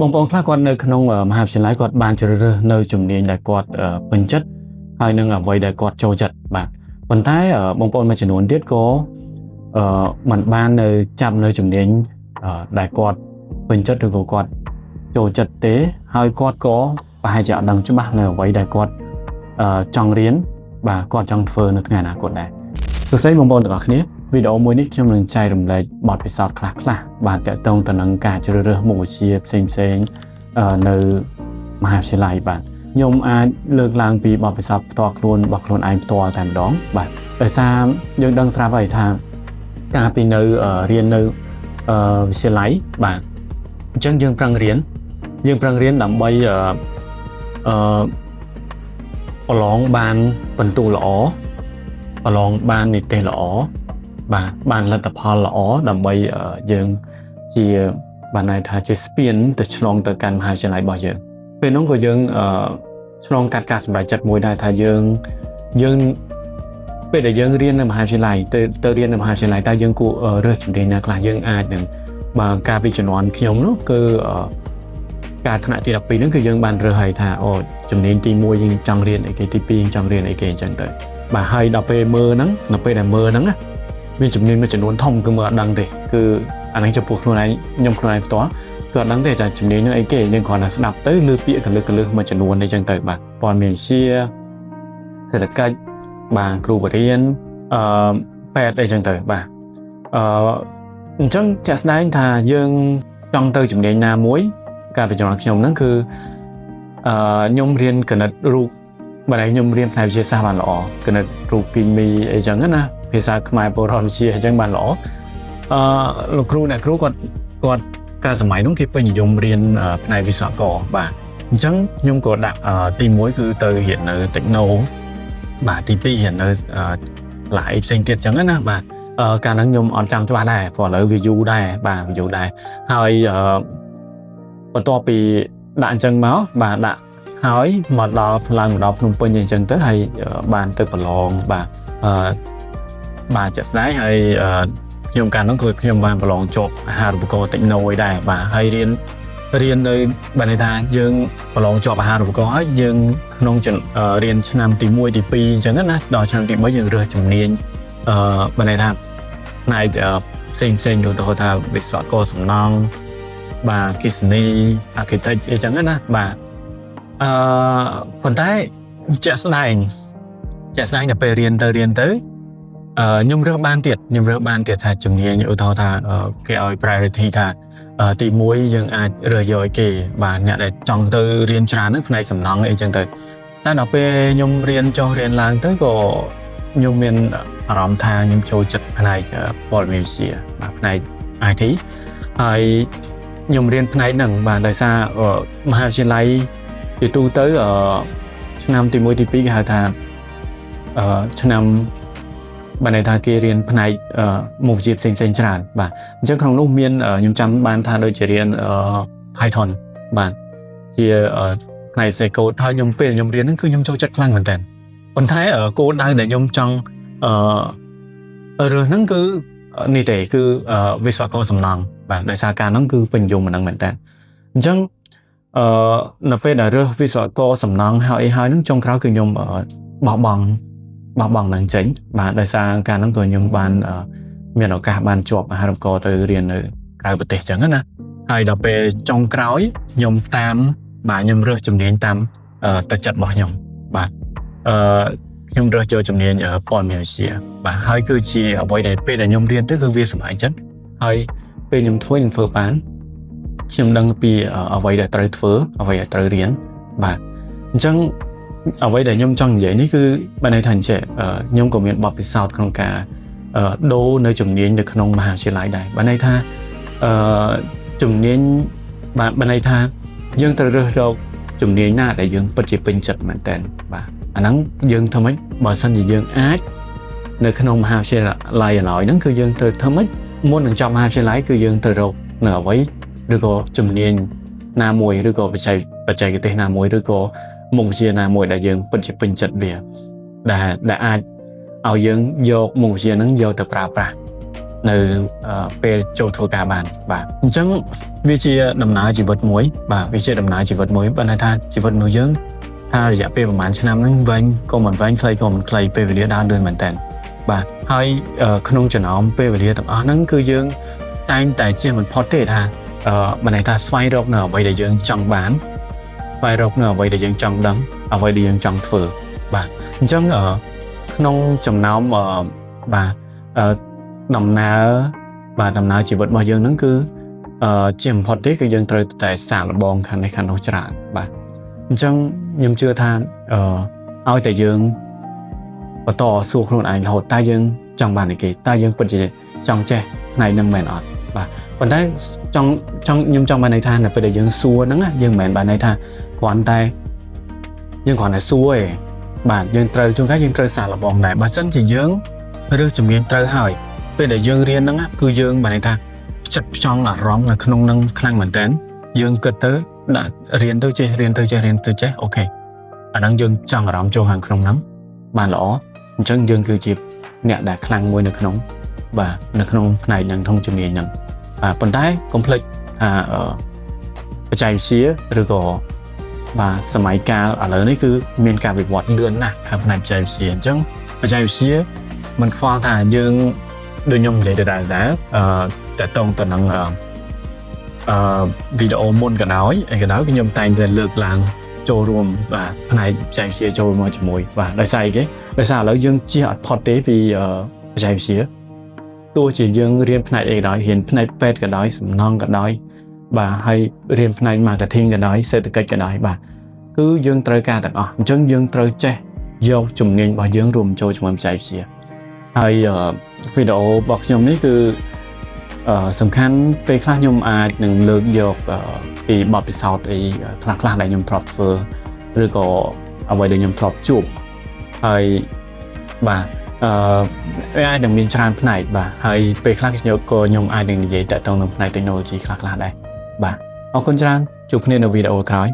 បងប្អូនខ្លះគាត់នៅក្នុងមហាវិទ្យាល័យគាត់បានជ្រើសរើសនៅជំនាញដែលគាត់ពេញចិត្តហើយនឹងអ្វីដែលគាត់ចូលចិត្តបាទប៉ុន្តែបងប្អូនមួយចំនួនទៀតក៏មិនបាននៅចាប់នៅជំនាញដែលគាត់ពេញចិត្តឬក៏គាត់ចូលចិត្តទេហើយគាត់ក៏ប្រហែលជាអត់ដឹងច្បាស់នៅអ្វីដែលគាត់ចង់រៀនបាទគាត់ចង់ធ្វើនៅថ្ងៃអនាគតដែរសួស្តីបងប្អូនទាំងអស់គ្នាវីដេអូមួយនេះខ្ញុំនឹងចែករំលែកបទពិសោធន៍ខ្លះៗបាទទាក់ទងទៅនឹងការជ្រើសរើសមុខវិជ្ជាផ្សេងៗនៅមហាវិទ្យាល័យបាទខ្ញុំអាចលើកឡើងពីបទពិសោធន៍ផ្ទាល់ខ្លួនរបស់ខ្លួនឯងផ្ទាល់តែម្ដងបាទដោយសារយើងដឹងស្រាប់ហើយថាការពីនៅរៀននៅវិទ្យាល័យបាទអញ្ចឹងយើងប្រឹងរៀនដើម្បីប្រឡងបានបន្ទុកល្អប្រឡងបាននិទេសល្អបាទបានលទ្ធផលល្អដើម្បីយើងជាបានន័យថាជាស្ពានទៅឆ្លងទៅកាន់មហាវិទ្យាល័យរបស់យើងពេលនោះក៏យើងឆ្លងកាត់ការសម្រេចចិត្តមួយដែរថាយើងពេលដែលយើងរៀននៅមហាវិទ្យាល័យទៅរៀននៅមហាវិទ្យាល័យតើយើងគួររើសជំនាញណាខ្លះយើងអាចនឹងបើការពីជំនាន់ខ្ញុំនោះគឺការថ្នាក់ទី12ហ្នឹងគឺយើងបានរើសឲ្យថាជំនាញទី1យើងចង់រៀនអីគេទី2យើងចង់រៀនអីគេអញ្ចឹងទៅបាទហើយដល់ពេលមើលហ្នឹងដល់ពេលដែលមើលហ្នឹងណាមានជំនាញមួយចំនួនធំគឺមើលអត់ដឹងទេគឺអាហ្នឹងចំពោះខ្លួនឯងខ្ញុំខ្លួនឯងផ្ទាល់គឺអត់ដឹងទេថាជំនាញហ្នឹងអីគេយើងគ្រាន់តែស្ដាប់ទៅឮពាក្យកលឹះមួយចំនួនអីចឹងទៅបាទព័ត៌មានវិទ្យាសេដ្ឋកិច្ចបាទគ្រូបរិញ្ញាពេទ្យអីចឹងទៅបាទអញ្ចឹងជាក់ស្ដែងថាយើងចង់ទៅជំនាញណាមួយការបញ្ចូលខ្ញុំហ្នឹងគឺខ្ញុំរៀនគណិតរូបបាទខ្ញុំរៀនផ្នែកវិទ្យាសាស្ត្របានល្អគណិតរូបគីមីអីចឹងណាភាសាខ្មែរបុរាណវិទ្យាអញ្ចឹងបានល្អលោកគ្រូអ្នកគ្រូគាត់កាលសម័យនោះគេពេញនិយមរៀនផ្នែកវិស្វករបាទអញ្ចឹងខ្ញុំក៏ដាក់ទី1គឺទៅរៀននៅ Techno បាទទី2រៀននៅឡាយផ្សេងទៀតអញ្ចឹងណាបាទកាលហ្នឹងខ្ញុំអត់ចាំច្បាស់ដែរព្រោះឥឡូវវាយូរដែរបាទវាយូរដែរហើយបន្ទាប់ពីដាក់អញ្ចឹងមកបាទដាក់ហើយមកដល់ឡើងមកដល់ភ្នំពេញអញ្ចឹងទៅហើយបានទៅប្រឡងបាទចាក់ស្ដាយហើយខ្ញុំកាលនោះគឺខ្ញុំបានប្រឡងជាប់អាហារូបករណ៍ Techno ឯដែរបាទហើយរៀននៅបានន័យថាយើងប្រឡងជាប់អាហារូបករណ៍ហើយយើងក្នុងរៀនឆ្នាំទី1ទី2អញ្ចឹងណាដល់ឆ្នាំទី3យើងរើសជំនាញបានន័យថាផ្នែកផ្សេងដូចទៅថាវិស្វករសំណង់បាទគិសនី architect អីចឹងណាបាទប៉ុន្តែជាក់ស្ដែងតែពេលរៀនទៅខ្ញុំរើសបានទៀតថាជំនាញឧទាហរណ៍ថាគេឲ្យ priority ថាទី1យើងអាចរើសយកឲ្យគេបាទអ្នកដែលចង់ទៅរៀនច្រើនហ្នឹងផ្នែកសំណង់អីចឹងទៅតែដល់ពេលខ្ញុំរៀនឡើងទៅក៏ខ្ញុំមានអារម្មណ៍ថាខ្ញុំចូលចិត្តផ្នែកព័ត៌មានវិទ្យាបាទផ្នែក IT ហើយខ្ញុំរៀនផ្នែកហ្នឹងបាទដោយសារមហាវិទ្យាល័យជាទូទៅឆ្នាំទី1ទី2គេហៅថាឆ្នាំបានន័យថាគេរៀនផ្នែកមុខវិជ្ជាផ្សេងច្រើនបាទអញ្ចឹងក្នុងនោះមានខ្ញុំចាំបានថាដូចជារៀន Python បាទជាផ្នែក C code ហើយពេលខ្ញុំរៀនហ្នឹងគឺខ្ញុំចូលចិត្តខ្លាំងមែនតើប៉ុន្តែគោលដៅដែលខ្ញុំចង់រើសហ្នឹងគឺនេះទេគឺវិស្វករសំណង់បាទដោយសារការហ្នឹងគឺពេញនិយមហ្នឹងមែនតើអញ្ចឹងនៅពេលដែលរើសវិស្វករសំណង់ហើយហ្នឹងចុងក្រោយគឺខ្ញុំបោះបង់នឹងចេញបាទដោយសារការហ្នឹងក៏ខ្ញុំបានមានឱកាសបានជាប់អាហារូបករណ៍ទៅរៀននៅក្រៅប្រទេសអញ្ចឹងណាហើយដល់ពេលចុងក្រោយខ្ញុំខ្ញុំរើសជំនាញតាមទឹកចិត្តរបស់ខ្ញុំបាទខ្ញុំរើសយកជំនាញព័ត៌មានវិទ្យាបាទហើយគឺជាអ្វីដែលពេលដែលខ្ញុំរៀនទៅគឺវាសម្រេចចិត្តហើយពេលខ្ញុំធ្វើបានខ្ញុំដឹងពីអ្វីដែលត្រូវធ្វើអ្វីដែលត្រូវរៀនបាទអញ្ចឹងអ្វីដែលខ្ញុំចង់និយាយនេះគឺបានន័យថាខ្ញុំក៏មានបទពិសោធន៍ក្នុងការដូរនៅជំនាញនៅក្នុងមហាវិទ្យាល័យដែរបានន័យថាជំនាញបានន័យថាយើងត្រូវរើសរកជំនាញណាដែលយើងពិតជាពេញចិត្តមែនតើបាទអាហ្នឹងយើងធ្វើម៉េចបើសិនជាយើងអាចនៅក្នុងមហាវិទ្យាល័យឡើយហ្នឹងគឺយើងត្រូវធ្វើម៉េចមុននឹងចប់មហាវិទ្យាល័យគឺយើងត្រូវរកនៅអ្វីឬក៏ជំនាញណាមួយឬក៏បច្ចេកទេសណាមួយឬក៏មុខវិជ្ជាណាមួយដែលយើងពិតជាពេញចិត្តវាដែលអាចឲ្យយើងយកមុខវិជ្ជាហ្នឹងយកទៅប្រើប្រាស់ នៅពេលចូលធ្វើការបានបាទអញ្ចឹងវាជាដំណើរជីវិតមួយបាទវាជាដំណើរជីវិតមួយបើន័យថាជីវិតរបស់យើងថារយៈពេលប្រហែលឆ្នាំហ្នឹងវែងក៏មិនវែងខ្លីក៏មិនខ្លីពេលវេលាដើរលឿនមែនតើបាទហើយក្នុងចំណោមពេលវេលាទាំងអស់ហ្នឹងគឺយើងតែងតែជៀសមិនផុតទេថាមិនន័យថាស្វែងរកនៅអ្វីដែលយើងចង់បានស្វែងរកនៅអ្វីដែលយើងចង់ដឹងអ្វីដែលយើងចង់ធ្វើបាទអញ្ចឹងក្នុងចំណោមបាទដំណើរជីវិតរបស់យើងហ្នឹងគឺជាបំផុតទេគឺយើងត្រូវតែសាកល្បងខាងនេះខាងនោះច្រើនបាទអញ្ចឹងខ្ញុំជឿថាឲ្យតែយើងបន្តសួរខ្លួនឯងរហូតតើយើងចង់បានអីគេតើយើងពិតជាចង់ចេះផ្នែកហ្នឹងមែនអត់បាទប៉ុន្តែខ្ញុំចង់បានន័យថានៅពេលដែលយើងសួរហ្នឹងយើងមិនមែនបានន័យថាគ្រាន់តែសួរទេបាទយើងត្រូវជួនកាលយើងត្រូវសាកល្បងដែរបើមិនជាយើងរើសជំនាញត្រូវហើយពេលដែលយើងរៀនហ្នឹងគឺយើងបានន័យថាផ្ចិតផ្ចង់អារម្មណ៍នៅក្នុងហ្នឹងខ្លាំងមែនតើយើងគិតទៅដាក់រៀនទៅចេះអូខេអាហ្នឹងយើងចង់អារម្មណ៍ចូលខាងក្នុងហ្នឹងបានល្អអញ្ចឹងយើងគឺជាអ្នកដែលខ្លាំងមួយនៅក្នុងបាទនៅក្នុងផ្នែកហ្នឹងក្នុងជំនាញហ្នឹងបាទប៉ុន្តែកុំភ្លេចថាបច្ចេកវិទ្យាឬក៏បាទសម័យកាលឥឡូវនេះគឺមានការវិវត្តលឿនណាស់ខាងផ្នែកបច្ចេកវិទ្យាអញ្ចឹងបច្ចេកវិទ្យាមិនខ្វល់ថាយើងដូចខ្ញុំនិយាយទៅដែរតើតង់ទៅនឹងវីដេអូមុនក៏ដោយអីក៏ដោយខ្ញុំតែងតែលើកឡើងចូលរួមបាទផ្នែកបច្ចេកវិទ្យាចូលមកជាមួយបាទដោយសារអីគេដោយសារឥឡូវយើងជិះអត់ផុតទេពីបច្ចេកវិទ្យាទោះជាយើងរៀនផ្នែកអីក៏ដោយរៀនផ្នែកពេទ្យក៏ដោយសំណង់ក៏ដោយបាទហើយរៀនផ្នែក marketing ក៏ដោយសេដ្ឋកិច្ចក៏ដោយបាទគឺយើងត្រូវការទាំងអស់អញ្ចឹងយើងត្រូវចេះយកជំនាញរបស់យើងរួមចូលជាមួយបច្ចេកវិទ្យាហើយវីដេអូរបស់ខ្ញុំនេះគឺសំខាន់ពេលខ្លះខ្ញុំអាចនឹងលើកយកពីបទពិសោធន៍អីខ្លះដែលខ្ញុំធ្លាប់ធ្វើឬក៏អ្វីដែលខ្ញុំធ្លាប់ជួបហើយបាទអាចនឹងមានច្រើនផ្នែកបាទហើយពេលខ្លះខ្ញុំអាចនឹងនិយាយតាក់ទងនឹងផ្នែក technology ខ្លះដែរបាទអរគុណច្រើនជួបគ្នានៅវីដេអូក្រោយ